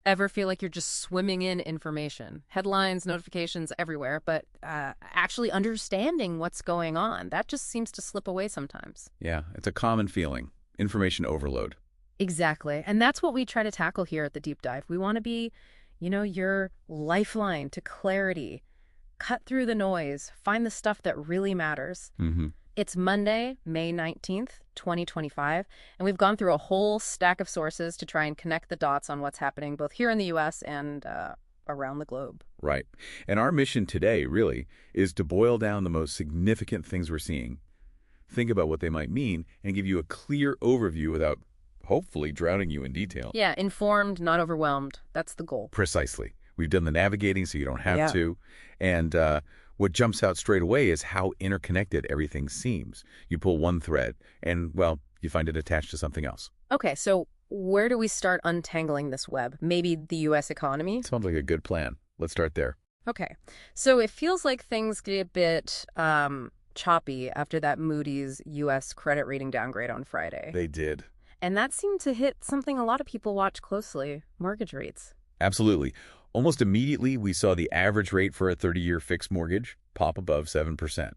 Ever feel like you're just swimming in information? Headlines, notifications everywhere, but actually understanding what's going on, that just seems to slip away sometimes. Yeah, it's a common feeling. Information overload. Exactly. And that's what we try to tackle here at the Deep Dive. We want to be, your lifeline to clarity. Cut through the noise. Find the stuff that really matters. Mm-hmm. It's Monday, May 19th, 2025, and we've gone through a whole stack of sources to try and connect the dots on what's happening both here in the U.S. and around the globe. Right. And our mission today, really, is to boil down the most significant things we're seeing, think about what they might mean, and give you a clear overview without, hopefully, drowning you in detail. Yeah, informed, not overwhelmed. That's the goal. Precisely. We've done the navigating so you don't have to. And what jumps out straight away is how interconnected everything seems. You pull one thread and, well, you find it attached to something else. Okay, so where do we start untangling this web? Maybe the U.S. economy? Sounds like a good plan. Let's start there. Okay, so it feels like things get a bit choppy after that Moody's U.S. credit rating downgrade on Friday. They did. And that seemed to hit something a lot of people watch closely, mortgage rates. Absolutely. Almost immediately, we saw the average rate for a 30-year fixed mortgage pop above 7%.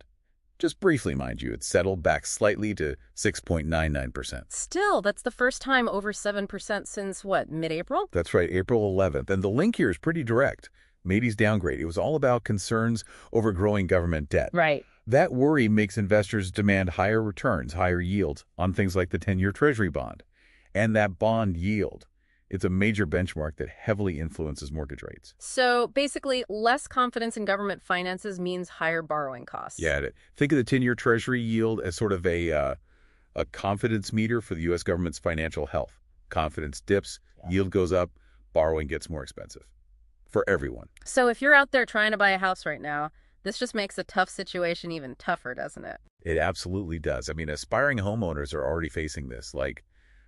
Just briefly, mind you, it settled back slightly to 6.99%. Still, that's the first time over 7% since, what, mid-April? That's right, April 11th. And the link here is pretty direct. Moody's downgrade. It was all about concerns over growing government debt. Right. That worry makes investors demand higher returns, higher yields on things like the 10-year Treasury bond. And that bond yield, it's a major benchmark that heavily influences mortgage rates. So basically, less confidence in government finances means higher borrowing costs. Yeah, think of the 10-year Treasury yield as sort of a confidence meter for the U.S. government's financial health. Confidence dips, yield goes up, borrowing gets more expensive. For everyone. So if you're out there trying to buy a house right now, this just makes a tough situation even tougher, doesn't it? It absolutely does. I mean, aspiring homeowners are already facing this, like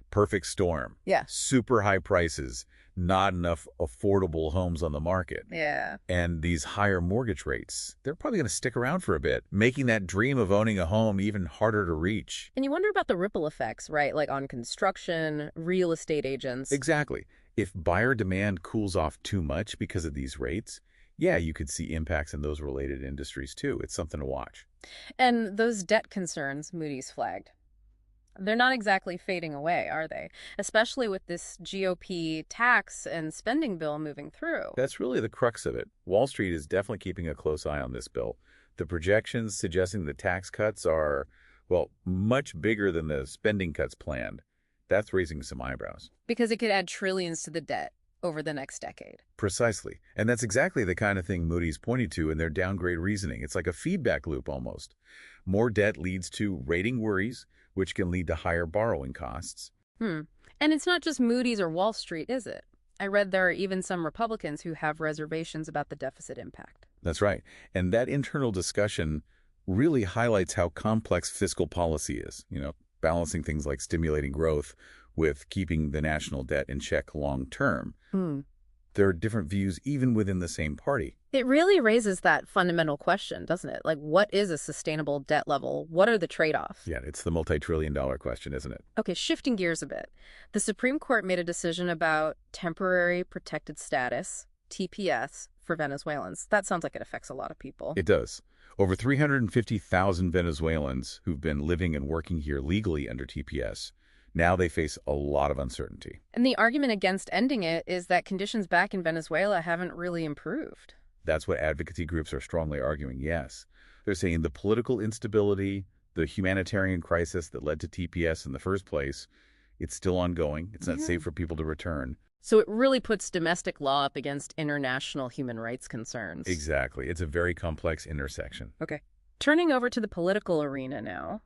perfect storm. Yeah. Super high prices, not enough affordable homes on the market. Yeah. And these higher mortgage rates, they're probably going to stick around for a bit, making that dream of owning a home even harder to reach. And you wonder about the ripple effects, right? Like on construction, real estate agents. Exactly. If buyer demand cools off too much because of these rates, yeah, you could see impacts in those related industries too. It's something to watch. And those debt concerns Moody's flagged, they're not exactly fading away, are they? Especially with this GOP tax and spending bill moving through. That's really the crux of it. Wall Street is definitely keeping a close eye on this bill. The projections suggesting the tax cuts are, well, much bigger than the spending cuts planned. That's raising some eyebrows. Because it could add trillions to the debt over the next decade. Precisely. And that's exactly the kind of thing Moody's pointed to in their downgrade reasoning. It's like a feedback loop almost. More debt leads to rating worries, which can lead to higher borrowing costs. And it's not just Moody's or Wall Street, is it? I read there are even some Republicans who have reservations about the deficit impact. That's right. And that internal discussion really highlights how complex fiscal policy is, balancing things like stimulating growth with keeping the national debt in check long term. There are different views even within the same party. It really raises that fundamental question, doesn't it? Like, what is a sustainable debt level? What are the trade-offs? Yeah, it's the multi-trillion-dollar question, isn't it? Okay, shifting gears a bit. The Supreme Court made a decision about temporary protected status, TPS, for Venezuelans. That sounds like it affects a lot of people. It does. Over 350,000 Venezuelans who've been living and working here legally under TPS. Now they face a lot of uncertainty. And the argument against ending it is that conditions back in Venezuela haven't really improved. That's what advocacy groups are strongly arguing, yes. They're saying the political instability, the humanitarian crisis that led to TPS in the first place, it's still ongoing. It's not safe for people to return. So it really puts domestic law up against international human rights concerns. Exactly. It's a very complex intersection. Okay. Turning over to the political arena now,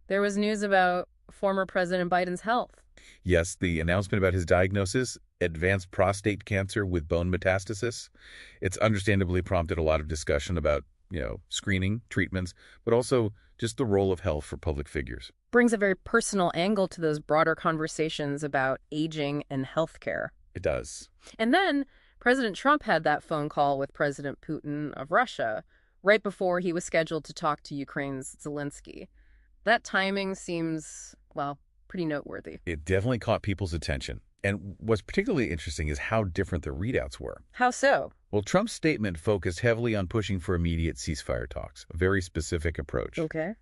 there was news about former President Biden's health. Yes, the announcement about his diagnosis, advanced prostate cancer with bone metastasis, it's understandably prompted a lot of discussion about, screening, treatments, but also just the role of health for public figures. Brings a very personal angle to those broader conversations about aging and healthcare. It does. And then President Trump had that phone call with President Putin of Russia right before he was scheduled to talk to Ukraine's Zelensky. That timing seems, pretty noteworthy. It definitely caught people's attention. And what's particularly interesting is how different the readouts were. How so? Well, Trump's statement focused heavily on pushing for immediate ceasefire talks, a very specific approach. Okay.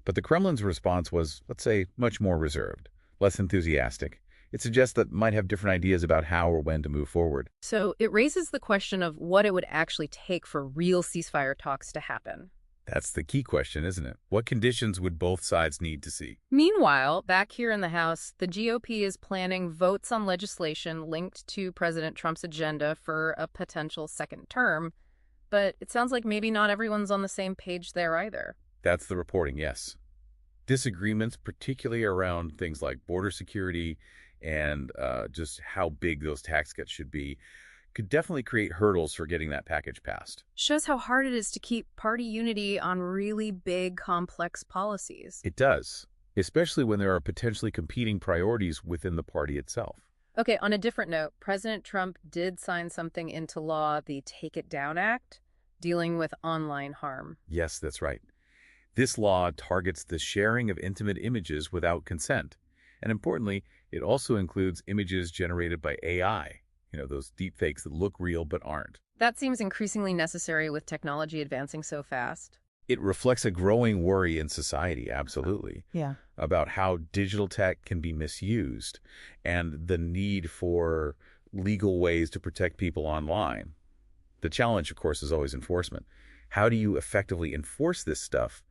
But the Kremlin's response was, let's say, much more reserved, less enthusiastic. It suggests that might have different ideas about how or when to move forward. So it raises the question of what it would actually take for real ceasefire talks to happen. That's the key question, isn't it? What conditions would both sides need to see? Meanwhile, back here in the House, the GOP is planning votes on legislation linked to President Trump's agenda for a potential second term. But it sounds like maybe not everyone's on the same page there either. That's the reporting, yes. Disagreements, particularly around things like border security and just how big those tax cuts should be, could definitely create hurdles for getting that package passed. Shows how hard it is to keep party unity on really big, complex policies. It does, especially when there are potentially competing priorities within the party itself. Okay, on a different note, President Trump did sign something into law, the Take It Down Act, dealing with online harm. Yes, that's right. This law targets the sharing of intimate images without consent. And importantly, it also includes images generated by AI. Those deepfakes that look real but aren't. That seems increasingly necessary with technology advancing so fast. It reflects a growing worry in society, absolutely, Yeah. about how digital tech can be misused and the need for legal ways to protect people online. The challenge, of course, is always enforcement. How do you effectively enforce this stuff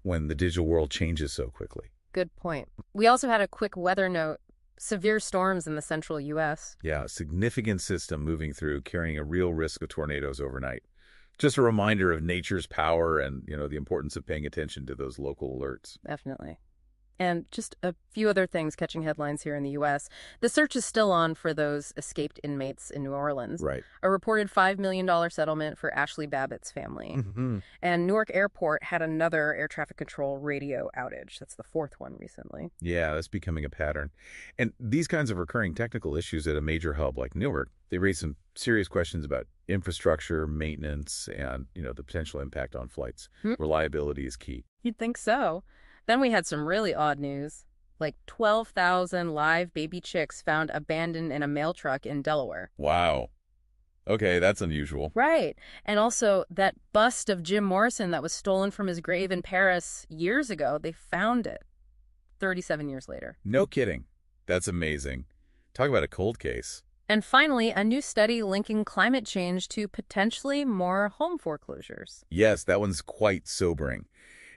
when the digital world changes so quickly? Good point. We also had a quick weather note. Severe storms in the central U.S. Yeah, a significant system moving through, carrying a real risk of tornadoes overnight. Just a reminder of nature's power and, the importance of paying attention to those local alerts. Definitely. And just a few other things catching headlines here in the U.S. The search is still on for those escaped inmates in New Orleans. Right. A reported $5 million settlement for Ashli Babbitt's family. Mm-hmm. And Newark Airport had another air traffic control radio outage. That's the fourth one recently. Yeah, that's becoming a pattern. And these kinds of recurring technical issues at a major hub like Newark, they raise some serious questions about infrastructure, maintenance, and, the potential impact on flights. Reliability is key. You'd think so. Then we had some really odd news, like 12,000 live baby chicks found abandoned in a mail truck in Delaware. Wow. Okay, that's unusual. Right. And also that bust of Jim Morrison that was stolen from his grave in Paris years ago, they found it 37 years later. No kidding. That's amazing. Talk about a cold case. And finally, a new study linking climate change to potentially more home foreclosures. Yes, that one's quite sobering.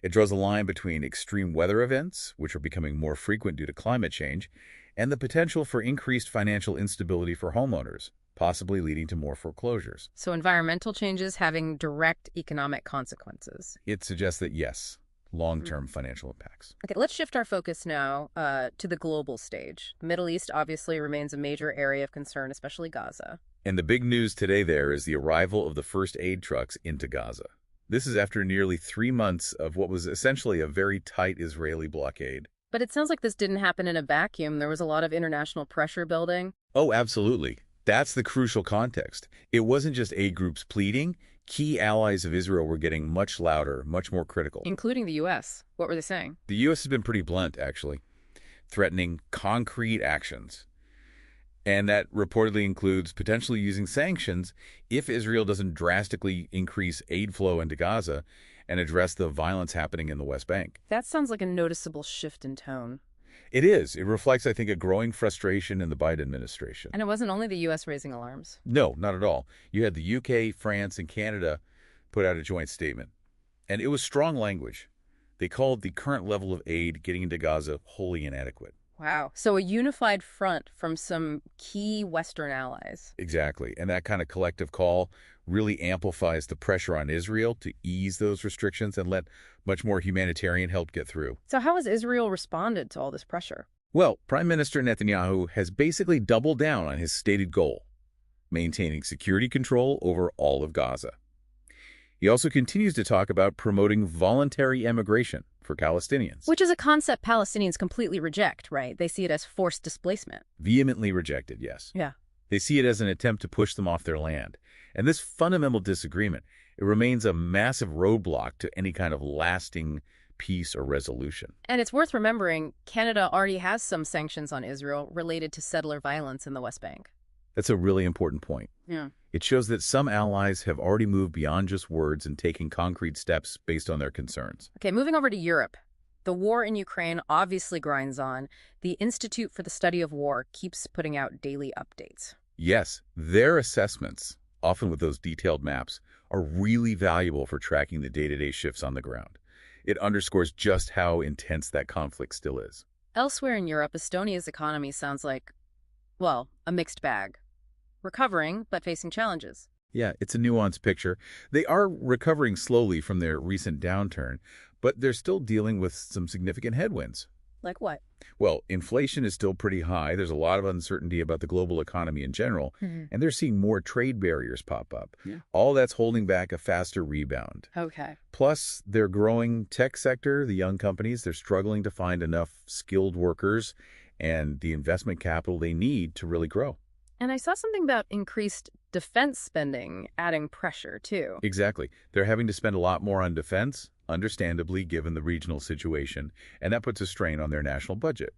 It draws a line between extreme weather events, which are becoming more frequent due to climate change, and the potential for increased financial instability for homeowners, possibly leading to more foreclosures. So environmental changes having direct economic consequences. It suggests that, yes, long-term financial impacts. Okay, let's shift our focus now to the global stage. The Middle East obviously remains a major area of concern, especially Gaza. And the big news today there is the arrival of the first aid trucks into Gaza. This is after nearly 3 months of what was essentially a very tight Israeli blockade. But it sounds like this didn't happen in a vacuum. There was a lot of international pressure building. Oh, absolutely. That's the crucial context. It wasn't just aid groups pleading. Key allies of Israel were getting much louder, much more critical. Including the U.S. What were they saying? The U.S. has been pretty blunt, actually, threatening concrete actions. And that reportedly includes potentially using sanctions if Israel doesn't drastically increase aid flow into Gaza and address the violence happening in the West Bank. That sounds like a noticeable shift in tone. It is. It reflects, I think, a growing frustration in the Biden administration. And it wasn't only the U.S. raising alarms. No, not at all. You had the U.K., France, and Canada put out a joint statement. And it was strong language. They called the current level of aid getting into Gaza wholly inadequate. Wow. So a unified front from some key Western allies. Exactly. And that kind of collective call really amplifies the pressure on Israel to ease those restrictions and let much more humanitarian help get through. So how has Israel responded to all this pressure? Well, Prime Minister Netanyahu has basically doubled down on his stated goal, maintaining security control over all of Gaza. He also continues to talk about promoting voluntary immigration for Palestinians. Which is a concept Palestinians completely reject, right? They see it as forced displacement. Vehemently rejected, yes. Yeah. They see it as an attempt to push them off their land. And this fundamental disagreement, it remains a massive roadblock to any kind of lasting peace or resolution. And it's worth remembering, Canada already has some sanctions on Israel related to settler violence in the West Bank. That's a really important point. Yeah. It shows that some allies have already moved beyond just words and taking concrete steps based on their concerns. Okay, moving over to Europe. The war in Ukraine obviously grinds on. The Institute for the Study of War keeps putting out daily updates. Yes, their assessments, often with those detailed maps, are really valuable for tracking the day-to-day shifts on the ground. It underscores just how intense that conflict still is. Elsewhere in Europe, Estonia's economy sounds like, well, a mixed bag. Recovering, but facing challenges. Yeah, it's a nuanced picture. They are recovering slowly from their recent downturn, but they're still dealing with some significant headwinds. Like what? Well, inflation is still pretty high. There's a lot of uncertainty about the global economy in general, and they're seeing more trade barriers pop up. Yeah. All that's holding back a faster rebound. Okay. Plus, their growing tech sector, the young companies, they're struggling to find enough skilled workers and the investment capital they need to really grow. And I saw something about increased defense spending adding pressure, too. Exactly. They're having to spend a lot more on defense, understandably given the regional situation, and that puts a strain on their national budget.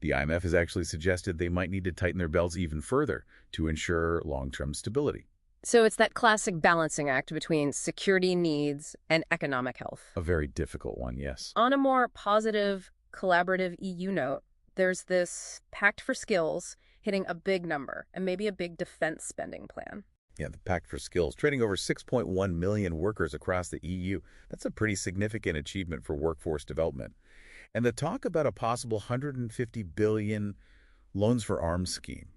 The IMF has actually suggested they might need to tighten their belts even further to ensure long-term stability. So it's that classic balancing act between security needs and economic health. A very difficult one, yes. On a more positive, collaborative EU note, there's this Pact for Skills hitting a big number and maybe a big defense spending plan. Yeah, the Pact for Skills, trading over 6.1 million workers across the EU. That's a pretty significant achievement for workforce development. And the talk about a possible 150 billion loans for arms scheme.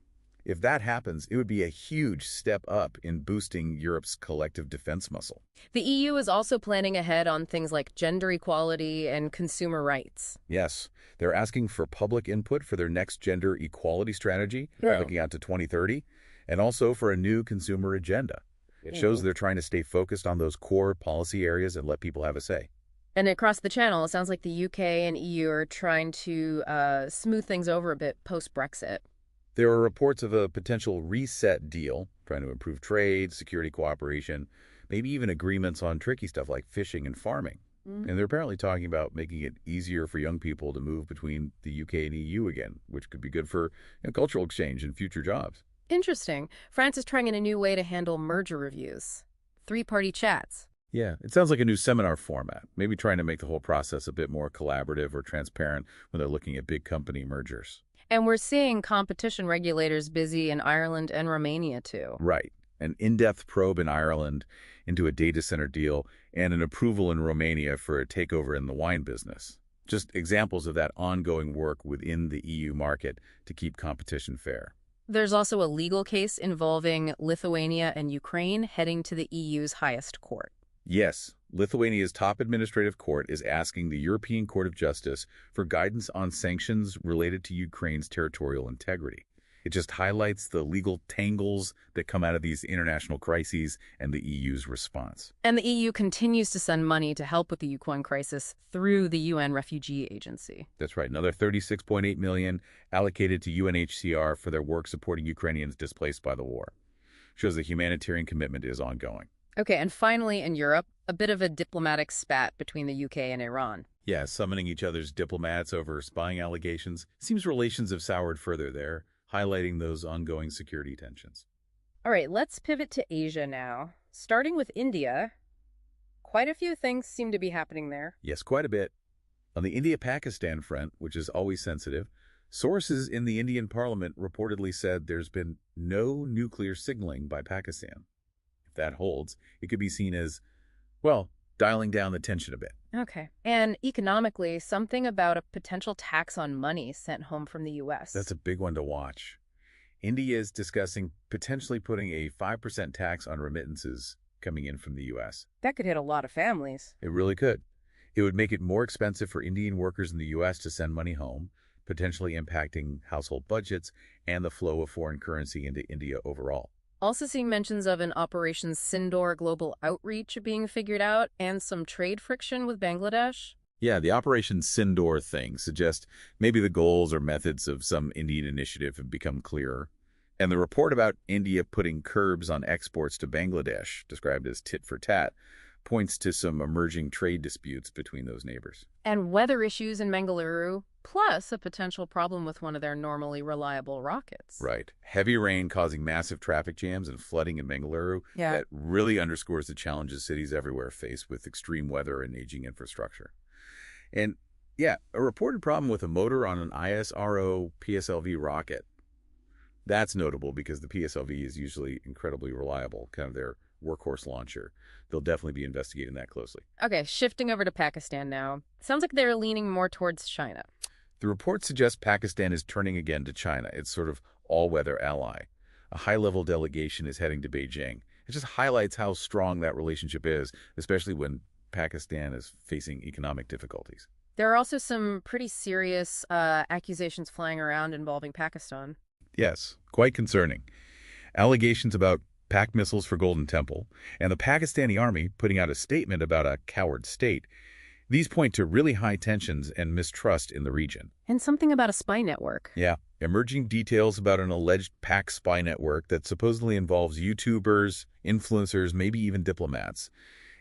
If that happens, it would be a huge step up in boosting Europe's collective defense muscle. The EU is also planning ahead on things like gender equality and consumer rights. Yes, they're asking for public input for their next gender equality strategy, looking out to 2030, and also for a new consumer agenda. It shows they're trying to stay focused on those core policy areas and let people have a say. And across the channel, it sounds like the UK and EU are trying to smooth things over a bit post-Brexit. There are reports of a potential reset deal, trying to improve trade, security cooperation, maybe even agreements on tricky stuff like fishing and farming. And they're apparently talking about making it easier for young people to move between the UK and EU again, which could be good for cultural exchange and future jobs. Interesting. France is trying in a new way to handle merger reviews. Three-party chats. Yeah, it sounds like a new seminar format, maybe trying to make the whole process a bit more collaborative or transparent when they're looking at big company mergers. And we're seeing competition regulators busy in Ireland and Romania, too. Right. An in-depth probe in Ireland into a data center deal and an approval in Romania for a takeover in the wine business. Just examples of that ongoing work within the EU market to keep competition fair. There's also a legal case involving Lithuania and Ukraine heading to the EU's highest court. Yes, Lithuania's top administrative court is asking the European Court of Justice for guidance on sanctions related to Ukraine's territorial integrity. It just highlights the legal tangles that come out of these international crises and the EU's response. And the EU continues to send money to help with the Ukraine crisis through the UN Refugee Agency. That's right, another $36.8 million allocated to UNHCR for their work supporting Ukrainians displaced by the war. Shows the humanitarian commitment is ongoing. Okay, and finally in Europe, a bit of a diplomatic spat between the UK and Iran. Yeah, summoning each other's diplomats over spying allegations. Seems relations have soured further there, highlighting those ongoing security tensions. All right, let's pivot to Asia now. Starting with India, quite a few things seem to be happening there. Yes, quite a bit. On the India-Pakistan front, which is always sensitive, sources in the Indian parliament reportedly said there's been no nuclear signaling by Pakistan. If that holds, it could be seen as, well, dialing down the tension a bit. Okay. And economically, something about a potential tax on money sent home from the U.S. That's a big one to watch. India is discussing potentially putting a 5% tax on remittances coming in from the U.S. That could hit a lot of families. It really could. It would make it more expensive for Indian workers in the U.S. to send money home, potentially impacting household budgets and the flow of foreign currency into India overall. Also seeing mentions of an Operation Sindoor global outreach being figured out and some trade friction with Bangladesh. Yeah, the Operation Sindoor thing suggests maybe the goals or methods of some Indian initiative have become clearer. And the report about India putting curbs on exports to Bangladesh, described as tit for tat, points to some emerging trade disputes between those neighbors. And weather issues in Bengaluru, plus a potential problem with one of their normally reliable rockets. Right. Heavy rain causing massive traffic jams and flooding in Bengaluru. Yeah. That really underscores the challenges cities everywhere face with extreme weather and aging infrastructure. And yeah, a reported problem with a motor on an ISRO PSLV rocket. That's notable because the PSLV is usually incredibly reliable, kind of their workhorse launcher. They'll definitely be investigating that closely. Okay, shifting over to Pakistan now. Sounds like they're leaning more towards China. The report suggests Pakistan is turning again to China, its sort of all-weather ally. A high-level delegation is heading to Beijing. It just highlights how strong that relationship is, especially when Pakistan is facing economic difficulties. There are also some pretty serious accusations flying around involving Pakistan. Yes, quite concerning. Allegations about Pak missiles for Golden Temple, and the Pakistani army putting out a statement about a coward state. These point to really high tensions and mistrust in the region. And something about a spy network. Yeah, emerging details about an alleged Pak spy network that supposedly involves YouTubers, influencers, maybe even diplomats.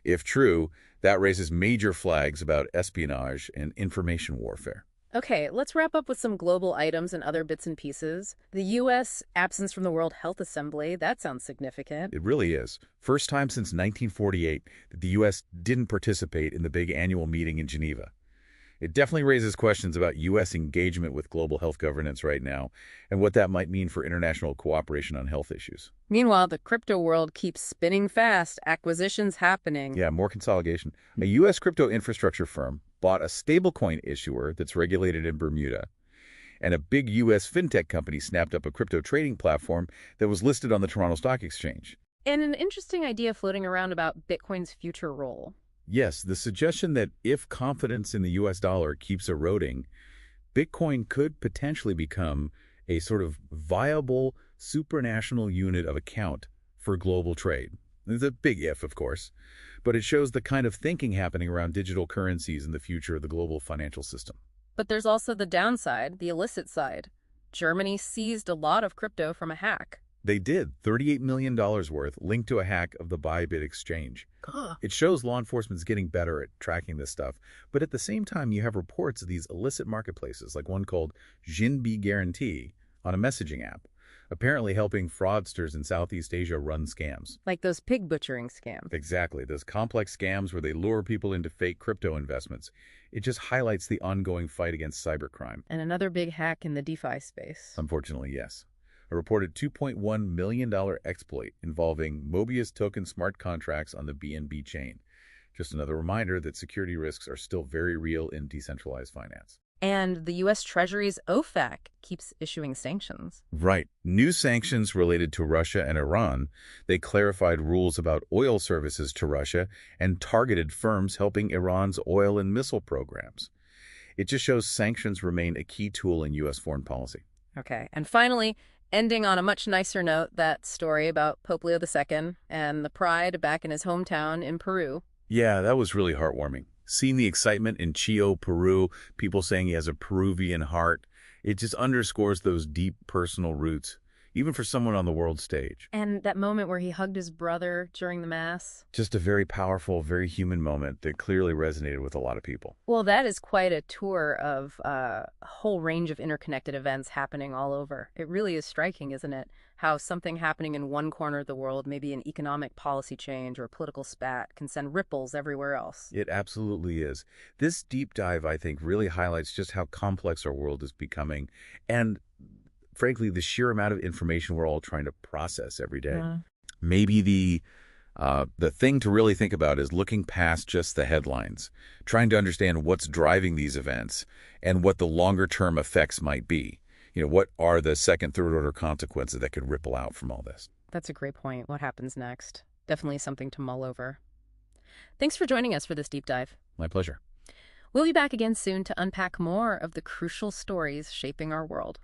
If true, that raises major flags about espionage and information warfare. Okay, let's wrap up with some global items and other bits and pieces. The U.S. absence from the World Health Assembly, that sounds significant. It really is. First time since 1948 that the U.S. didn't participate in the big annual meeting in Geneva. It definitely raises questions about U.S. engagement with global health governance right now and what that might mean for international cooperation on health issues. Meanwhile, the crypto world keeps spinning fast, acquisitions happening. Yeah, more consolidation. A U.S. crypto infrastructure firm bought a stablecoin issuer that's regulated in Bermuda. And a big U.S. fintech company snapped up a crypto trading platform that was listed on the Toronto Stock Exchange. And an interesting idea floating around about Bitcoin's future role. Yes, the suggestion that if confidence in the U.S. dollar keeps eroding, Bitcoin could potentially become a sort of viable supranational unit of account for global trade. It's a big if, of course, but it shows the kind of thinking happening around digital currencies in the future of the global financial system. But there's also the downside, the illicit side. Germany seized a lot of crypto from a hack. They did, $38 million worth, linked to a hack of the Bybit exchange. It shows law enforcement's getting better at tracking this stuff, but at the same time you have reports of these illicit marketplaces, like one called Jinbi Guarantee on a messaging app, apparently helping fraudsters in Southeast Asia run scams. Like those pig butchering scams. Exactly, those complex scams where they lure people into fake crypto investments. It just highlights the ongoing fight against cybercrime. And another big hack in the DeFi space. Unfortunately, yes. A reported $2.1 million exploit involving Mobius token smart contracts on the BNB chain. Just another reminder that security risks are still very real in decentralized finance. And the U.S. Treasury's OFAC keeps issuing sanctions. Right. New sanctions related to Russia and Iran. They clarified rules about oil services to Russia and targeted firms helping Iran's oil and missile programs. It just shows sanctions remain a key tool in U.S. foreign policy. Okay. And finally, ending on a much nicer note, that story about Pope Leo II and the pride back in his hometown in Peru. Yeah, that was really heartwarming. Seeing the excitement in Chio, Peru, people saying he has a Peruvian heart, it just underscores those deep personal roots, even for someone on the world stage. And that moment where he hugged his brother during the Mass. Just a very powerful, very human moment that clearly resonated with a lot of people. Well, that is quite a tour of a whole range of interconnected events happening all over. It really is striking, isn't it? How something happening in one corner of the world, maybe an economic policy change or a political spat, can send ripples everywhere else. It absolutely is. This deep dive, I think, really highlights just how complex our world is becoming and, frankly, the sheer amount of information we're all trying to process every day. Maybe the thing to really think about is looking past just the headlines, trying to understand what's driving these events and what the longer-term effects might be. You know, what are the second, third-order consequences that could ripple out from all this? That's a great point. What happens next? Definitely something to mull over. Thanks for joining us for this deep dive. My pleasure. We'll be back again soon to unpack more of the crucial stories shaping our world.